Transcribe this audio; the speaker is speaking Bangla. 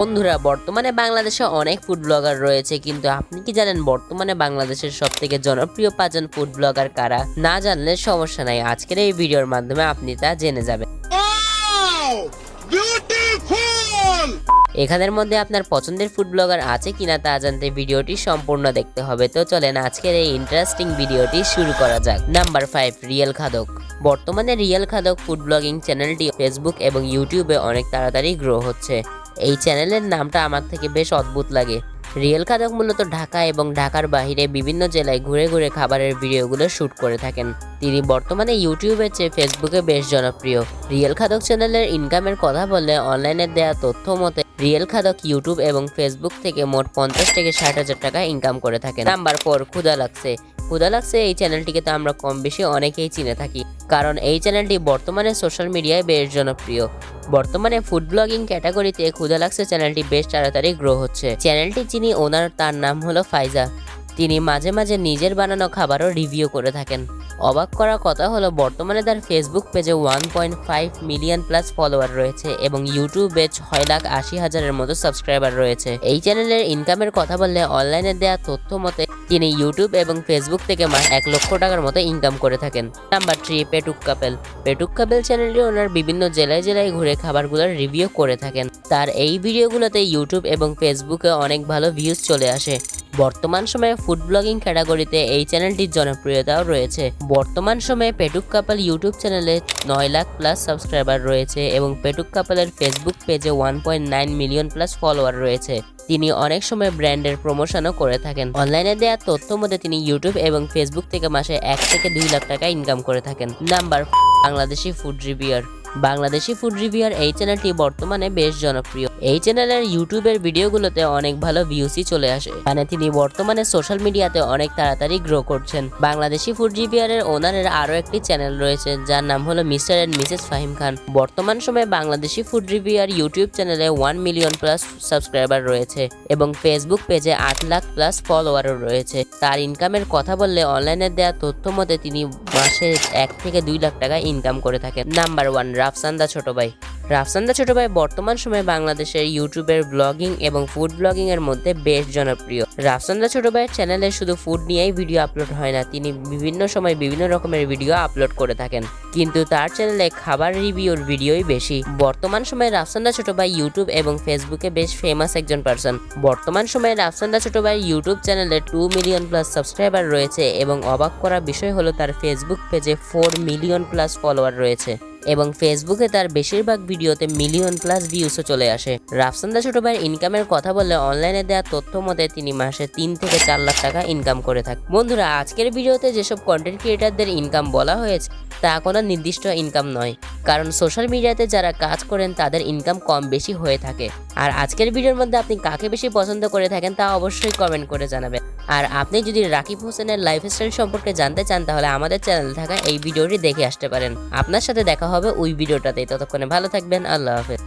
বন্ধুরা, বর্তমানে বাংলাদেশে অনেক ফুড ব্লগার রয়েছে, কিন্তু আপনি কি জানেন বর্তমানে বাংলাদেশের সবথেকে জনপ্রিয় 5 জন ফুড ব্লগার কারা? না জানলে সমস্যা নাই, আজকের এই ভিডিওর মাধ্যমে আপনি তা জেনে যাবেন। এখানের মধ্যে আপনার পছন্দের ফুড ব্লগার আছে কিনা তা জানতে ভিডিওটি সম্পূর্ণ দেখতে হবে। তো চলেন আজকের এই ইন্টারেস্টিং ভিডিওটি শুরু করা যাক। নাম্বার 5, রিয়েল খাদক। বর্তমানে রিয়েল খাদক ফুড ব্লগিং চ্যানেলটি ফেসবুক এবং ইউটিউবে অনেক তাড়াতাড়ি গ্রো হচ্ছে। এই চ্যানেলের নামটা আমার থেকে বেশ অদ্ভুত লাগে। রিয়েল খাদক মূলত ঢাকা এবং ঢাকার বাইরে বিভিন্ন জেলায় ঘুরে ঘুরে খাবারের ভিডিওগুলো শ্যুট করে থাকেন। তিনি বর্তমানে ইউটিউবের চেয়ে ফেসবুকে বেশ জনপ্রিয়। রিয়েল খাদক চ্যানেলের ইনকামের কথা বললে অনলাইনে দেওয়া তথ্য মতে রিয়েল খাদক ইউটিউব এবং ফেসবুক থেকে মোট 50 থেকে 60,000 টাকা ইনকাম করে থাকেন। নাম্বার 4, ক্ষুধা লাগছে। ক্ষুধা লাগছে এই চ্যানেলটিকে তো আমরা কম বেশি অনেকেই চিনে থাকি, কারণ এই চ্যানেলটি বর্তমানে সোশ্যাল মিডিয়ায় বেশ জনপ্রিয়। বর্তমানে ফুড ব্লগিং ক্যাটাগরিতে ক্ষুধা লাগছে চ্যানেলটি বেশ তাড়াতাড়ি গ্রো হচ্ছে। চ্যানেলটি যিনি ওনার তার নাম হলো ফাইজা। তিনি মাঝে মাঝে নিজের বানানো খাবারও রিভিউ করে থাকেন। অবাক করা কথা হলো বর্তমানে তার ফেসবুক পেজে 1.5 মিলিয়ন প্লাস ফলোয়ার রয়েছে এবং ইউটিউবে 6,80,000-এর মতো সাবস্ক্রাইবার রয়েছে। এই চ্যানেলের ইনকামের কথা বললে অনলাইনে দেওয়া তথ্য মতে তিনি ইউটিউব এবং ফেসবুক থেকে মাস 1 লক্ষ টাকার মতো ইনকাম করে থাকেন। নাম্বার 3, পেটুক কাপেল। পেটুক কাপেল চ্যানেলটি ওনার বিভিন্ন জেলায় জেলায় ঘুরে খাবারগুলোর রিভিউ করে থাকেন। তার এই ভিডিওগুলোতে ইউটিউব এবং ফেসবুকে অনেক ভালো ভিউজ চলে আসে। বর্তমান সময়ে ফুড ব্লগিং ক্যাটাগরিতে এই চ্যানেলটির জনপ্রিয়তাও রয়েছে। বর্তমান সময়ে পেটুক কাপল ইউটিউব চ্যানেলে 9 লাখ প্লাস সাবস্ক্রাইবার রয়েছে এবং পেটুক কাপলের ফেসবুক পেজে 1.9 মিলিয়ন প্লাস ফলোয়ার রয়েছে। তিনি অনেক সময় ব্র্যান্ডের প্রমোশনও করে থাকেন। অনলাইনে দেওয়া তথ্য মতে তিনি ইউটিউব এবং ফেসবুক থেকে মাসে 1 থেকে 2 লাখ টাকা ইনকাম করে থাকেন। Number 4, Bangladeshi food reviewer. Bangladeshi food reviewer এই চ্যানেলটি বর্তমানে বেশ জনপ্রিয়। এই চ্যানেলের ইউটিউবের ভিডিওগুলোতে অনেক ভালো ভিউসই চলে আসে, মানে তিনি বর্তমানে সোশ্যাল মিডিয়াতে অনেক তাড়াতাড়ি গ্রো করছেন। বাংলাদেশি ফুড রিভিউয়ারের ওনারের আরও একটি চ্যানেল রয়েছে যার নাম হলো মিস্টার এন্ড মিসেস ফাহিম খান। বর্তমান সময়ে বাংলাদেশি ফুড রিভিউয়ার ইউটিউব চ্যানেলে 1 মিলিয়ন প্লাস সাবস্ক্রাইবার রয়েছে এবং ফেসবুক পেজে 8 লাখ প্লাস ফলোয়ারও রয়েছে। তার ইনকামের কথা বললে অনলাইনে দেওয়া তথ্য মতে তিনি মাসে 1 থেকে 2 লাখ টাকা ইনকাম করে থাকেন। নাম্বার 1, রাফসান দা ছোট ভাই। রাফসান দা ছোট ভাই বর্তমান সময়ে বাংলাদেশের ইউটিউবের ব্লগিং এবং ফুড ব্লগিং এর মধ্যে বেশ জনপ্রিয়। রাফসান দা ছোট ভাইয়ের চ্যানেলে শুধু ফুড নিয়েই ভিডিও আপলোড হয় না, তিনি বিভিন্ন সময় বিভিন্ন রকমের ভিডিও আপলোড করে থাকেন, কিন্তু তার চ্যানেলে খাবার রিভিউর ভিডিওই বেশি। বর্তমান সময়ে রাফসান দা ছোট ভাই ইউটিউব এবং ফেসবুকে বেশ ফেমাস একজন পারসন। বর্তমান সময়ে রাফসান দা ছোট ভাই ইউটিউব চ্যানেলে 2 মিলিয়ন প্লাস সাবস্ক্রাইবার রয়েছে এবং অবাক করা বিষয় হলো তার ফেসবুক পেজে 4 মিলিয়ন প্লাস ফলোয়ার রয়েছে এবং ফেসবুকে তার বেশিরভাগ ভিডিওতে মিলিয়ন প্লাস ভিউসও চলে আসে। রাফসান দা ছোট ভাইয়ের ইনকামের কথা বললে অনলাইনে দেওয়া তথ্য মতে তিনি মাসে 3 থেকে 4 লাখ টাকা ইনকাম করে থাকেন। বন্ধুরা, আজকের ভিডিওতে যেসব কন্টেন্ট ক্রিয়েটারদের ইনকাম বলা হয়েছে তা কোনো নির্দিষ্ট ইনকাম নয়, কারণ সোশ্যাল মিডিয়াতে যারা কাজ করেন তাদের ইনকাম কম বেশি হয়ে থাকে। আর আজকের ভিডিওর মধ্যে আপনি কাকে বেশি পছন্দ করে থাকেন তা অবশ্যই কমেন্ট করে জানাবেন। আর আপনি যদি রাকিব হোসেনের লাইফস্টাইল সম্পর্কে জানতে চান তাহলে আমাদের চ্যানেলে থাকা এই ভিডিওটি দেখে আসতে পারেন। আপনার সাথে দেখা হবে ওই ভিডিওটাতে। ততক্ষণে ভালো থাকবেন। আল্লাহ হাফেজ।